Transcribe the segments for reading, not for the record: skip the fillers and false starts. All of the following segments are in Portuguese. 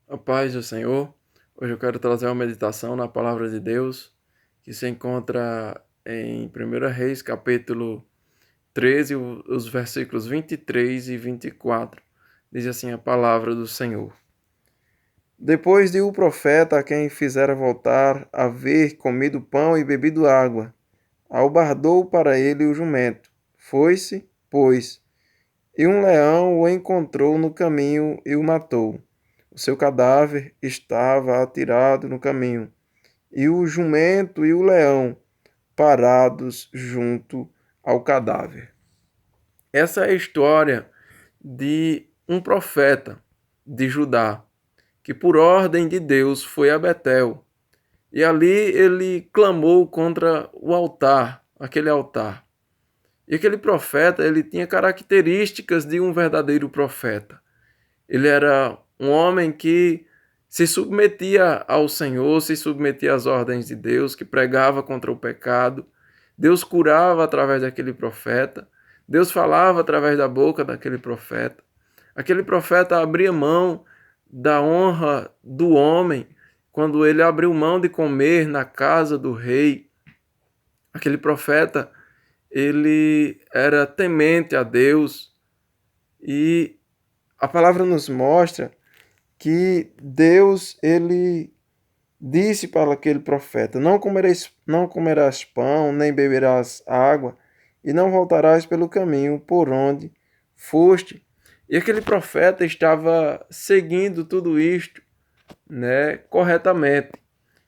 A paz do Senhor. Hoje eu quero trazer uma meditação na palavra de Deus, que se encontra em 1 Reis, capítulo 13, os versículos 23 e 24. Diz assim a palavra do Senhor. Depois de o profeta a quem fizera voltar haver comido pão e bebido água, albardou para ele o jumento. Foi-se, pois, e um leão o encontrou no caminho e o matou. O seu cadáver estava atirado no caminho, e o jumento e o leão parados junto ao cadáver. Essa é a história de um profeta de Judá, que por ordem de Deus foi a Betel. E ali ele clamou contra o altar, aquele altar. E aquele profeta, ele tinha características de um verdadeiro profeta. Ele era um homem que se submetia ao Senhor, se submetia às ordens de Deus, que pregava contra o pecado. Deus curava através daquele profeta. Deus falava através da boca daquele profeta. Aquele profeta abria mão da honra do homem quando ele abriu mão de comer na casa do rei. Aquele profeta, ele era temente a Deus e a palavra nos mostra que Deus ele disse para aquele profeta: não comerás pão, nem beberás água, e não voltarás pelo caminho por onde foste. E aquele profeta estava seguindo tudo isto, né, corretamente.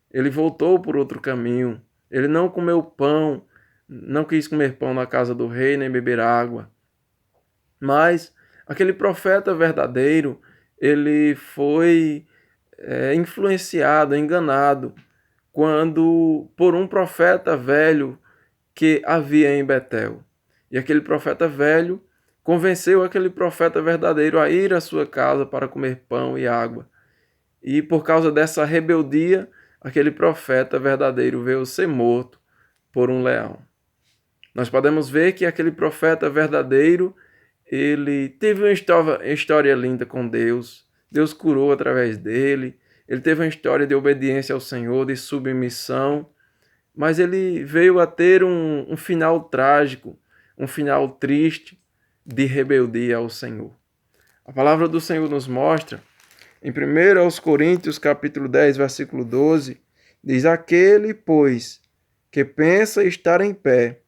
Ele voltou por outro caminho. Ele não comeu pão, não quis comer pão na casa do rei, nem beber água. Mas aquele profeta verdadeiro, ele foi influenciado, enganado, quando por um profeta velho que havia em Betel. E aquele profeta velho convenceu aquele profeta verdadeiro a ir à sua casa para comer pão e água. E por causa dessa rebeldia, aquele profeta verdadeiro veio ser morto por um leão. Nós podemos ver que aquele profeta verdadeiro, ele teve uma história linda com Deus. Deus curou através dele. Ele teve uma história de obediência ao Senhor, de submissão. Mas ele veio a ter um final trágico, um final triste de rebeldia ao Senhor. A palavra do Senhor nos mostra, em 1 Coríntios capítulo 10, versículo 12, diz: aquele, pois, que pensa estar em pé,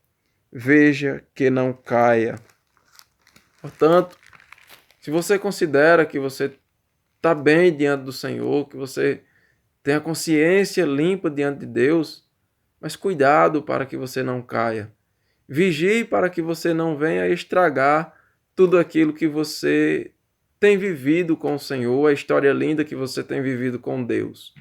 veja que não caia. Portanto, se você considera que você está bem diante do Senhor, que você tem a consciência limpa diante de Deus, mas cuidado para que você não caia. Vigie para que você não venha estragar tudo aquilo que você tem vivido com o Senhor, a história linda que você tem vivido com Deus.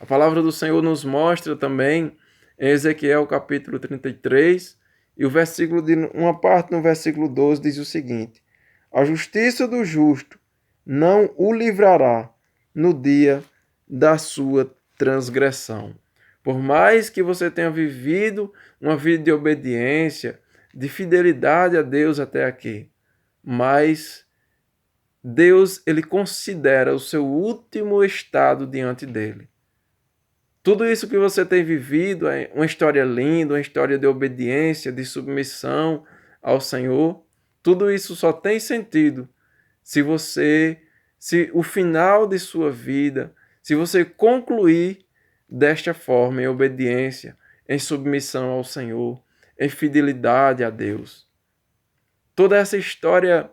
A palavra do Senhor nos mostra também em Ezequiel capítulo 33, e o versículo de uma parte no versículo 12 diz o seguinte: a justiça do justo não o livrará no dia da sua transgressão. Por mais que você tenha vivido uma vida de obediência, de fidelidade a Deus até aqui, mas Deus ele considera o seu último estado diante dele. Tudo isso que você tem vivido é uma história linda, uma história de obediência, de submissão ao Senhor. Tudo isso só tem sentido se o final de sua vida, se você concluir desta forma, em obediência, em submissão ao Senhor, em fidelidade a Deus. Toda essa história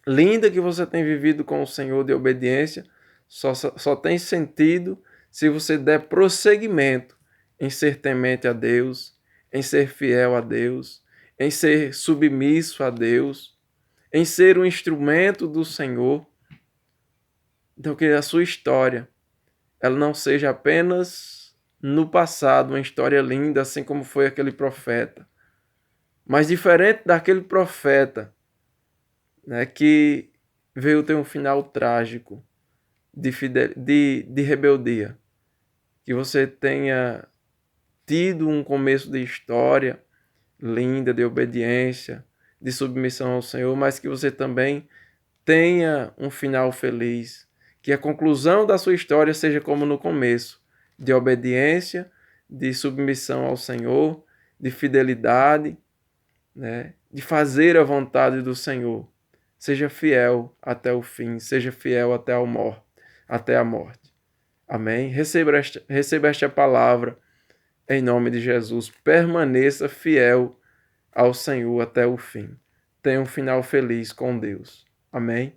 linda que você tem vivido com o Senhor de obediência só tem sentido se você der prosseguimento em ser temente a Deus, em ser fiel a Deus, em ser submisso a Deus, em ser um instrumento do Senhor. Então, que a sua história ela não seja apenas no passado uma história linda, assim como foi aquele profeta, mas diferente daquele profeta, né, que veio ter um final trágico de rebeldia. Que você tenha tido um começo de história linda, de obediência, de submissão ao Senhor, mas que você também tenha um final feliz, Que a conclusão da sua história seja como no começo, de obediência, de submissão ao Senhor, de fidelidade, né? De fazer a vontade do Senhor. Seja fiel até o fim, seja fiel até a morte. Amém? Receba esta palavra em nome de Jesus. Permaneça fiel ao Senhor até o fim. Tenha um final feliz com Deus. Amém?